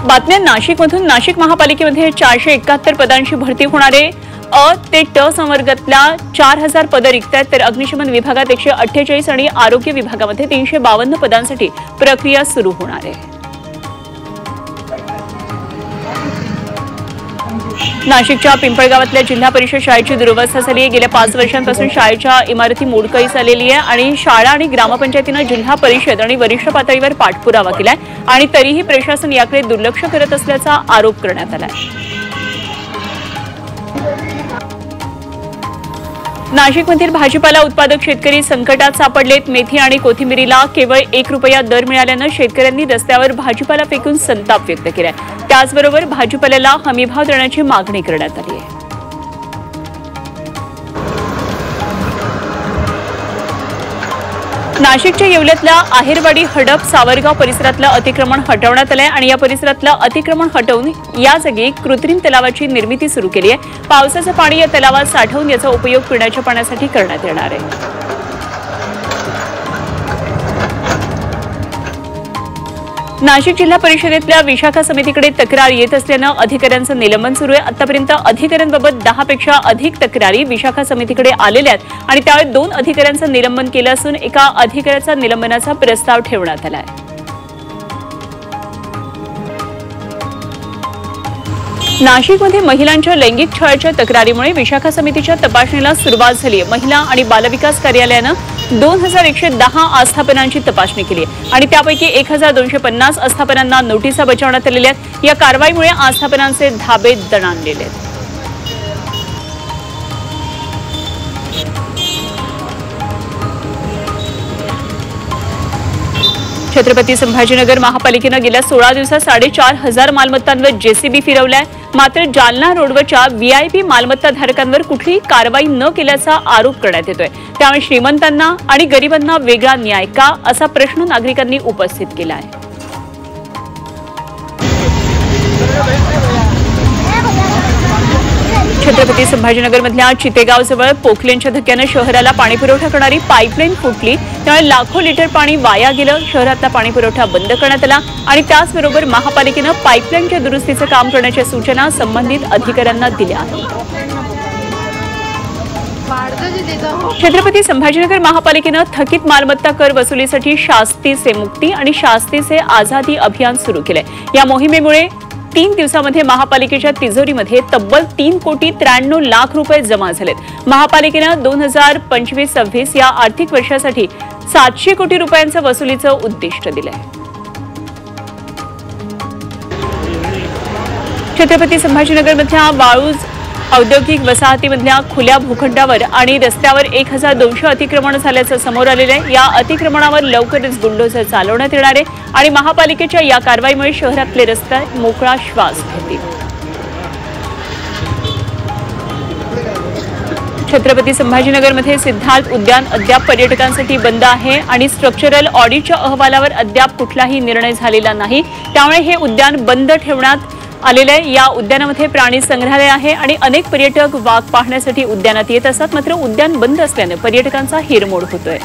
बातम्या नाशिकमधून। नाशिक महापालिकेमध्ये 471 पदांची भरती होणार आहे। अ ते ट संवर्गातल्या 4000 पदं रिक्त आहेत, तर अग्निशमन विभागात 148 आणि आरोग्य विभागामध्ये 352 पदांसाठी प्रक्रिया सुरू होणार आहे। नाशिकच्या पिंपळगावातल्या जिल्हा परिषद शाळेची दुरवस्था झाली आहे। गेल्या 5 वर्षांपासून शाळेच्या इमारती मोडकळीस आलेली आहे आणि शाळा आणि ग्रामपंचायतीने जिल्हा परिषद आणि वरिष्ठ पातळीवर पाठपुरावा केलाय आणि तरीही प्रशासन याकडे दुर्लक्ष करत असल्याचा आरोप करण्यात आलाय। नाशिकमधील भाजीपाला उत्पादक शेतकरी संकटात सापडलेत। मेथी आणि कोथिंबीरीला केवळ 1 रुपया दर मिळाल्याने शेतकऱ्यांनी रस्त्यावर भाजीपाला फेकून संताप व्यक्त केलाय। त्याचबरोबर भाजीपाल्याला हमीभाव देण्याची मागणी करण्यात आली आहे। नाशिकच्या येवल्यातल्या आहेरवाडी हडप सावरगाव परिसरातलं अतिक्रमण हटवण्यात आलंय आणि या परिसरातलं अतिक्रमण हटवून या जागी कृत्रिम तलावाची निर्मिती सुरू केली आहे। पावसाचं पाणी या तलावात साठवून याचा उपयोग पिण्याच्या पाण्यासाठी करण्यात येणार आहे। नाशिक जिल्हा परिषदेतल्या विशाखा समितीकडे तक्रार येत असल्यानं अधिकाऱ्यांचं निलंबन सुरू आहे। आतापर्यंत अधिकाऱ्यांबाबत 10 पेक्षा अधिक तक्रारी विशाखा समितीकडे आलेल्या आहेत आणि त्यावेळी 2 अधिकाऱ्यांचं निलंबन केलं असून एका अधिकाऱ्याचा निलंबनाचा प्रस्ताव ठेवण्यात आला आहे। नाशिकमध्ये महिलांच्या लैंगिक छळाच्या तक्रारीमुळे विशाखा समितीच्या तपासणीला सुरुवात झाली आहे। महिला आणि बालविकास कार्यालयानं 2110 आस्थापनांची तपासणी केली आहे आणि त्यापैकी 1250 आस्थापनांना नोटिसा बजावण्यात आलेल्या आहेत। या कारवाईमुळे आस्थापनांचे धाबे दणाणलेले आहेत। छत्रपती संभाजीनगर महापालिकेनं गेल्या 16 दिवसात 4500 मालमत्तांवर जेसीबी फिरवलाय। मात्र जालना रोडवरच्या व्हीआयपी मालमत्ता धारकांवर कुठलीही कारवाई न केल्याचा आरोप करण्यात येतोय। त्यामुळे श्रीमंतांना आणि गरिबांना वेगळा न्याय का असा प्रश्न नागरिकांनी उपस्थित केला आहे। छत्रपती संभाजीनगरमधल्या चितेगावजवळ पोखलेंच्या धक्क्यानं शहराला पाणीपुरवठा करणारी पाईपलाईन फुटली, त्यामुळे लाखो लिटर पाणी वाया गेलं। शहरातला पाणीपुरवठा बंद करण्यात आला आणि त्याचबरोबर महापालिकेनं पाईपलाईनच्या दुरुस्तीचं काम करण्याच्या सूचना संबंधित अधिकाऱ्यांना दिल्या आहेत। छत्रपती संभाजीनगर महापालिकेनं थकीत मालमत्ता कर वसुलीसाठी शास्ती से मुक्ती आणि शास्ती से आझादी अभियान सुरू केलंय। या मोहिमेमुळे 3 दिवसांमध्ये महापालिकेच्या तिजोरीमध्ये तब्बल 3,93 लाख रुपये जमा झालेत। महापालिकेनं 2025-26 या आर्थिक वर्षासाठी 700 कोटी रुपयांचं वसुलीचं उद्दिष्ट दिलंय। छत्रपती संभाजीनगरमधल्या वाळूज औद्योगिक वसाहतीमधल्या खुल्या भूखंडावर आणि रस्त्यावर 1200 अतिक्रमण झाल्याचं समोर आलेलं आहे। या अतिक्रमणावर लवकरच बुलडोझर चालवण्यात येणार आहे आणि महापालिकेच्या या कारवाईमुळे शहरातले रस्ते मोकळा श्वास घेतील। छत्रपती संभाजीनगरमध्ये सिद्धार्थ उद्यान अद्याप पर्यटकांसाठी बंद आहे आणि स्ट्रक्चरल ऑडिटच्या अहवालावर अद्याप कुठलाही निर्णय झालेला नाही। त्यामुळे हे उद्यान बंद ठेवण्यात आलेले आहे। या उद्यानामध्ये प्राणी संग्रहालय आहे आणि अनेक पर्यटक वाघ पाहण्यासाठी उद्यानात येत असतात। मात्र उद्यान बंद असल्याने पर्यटकांचा हिरमोड होतोय।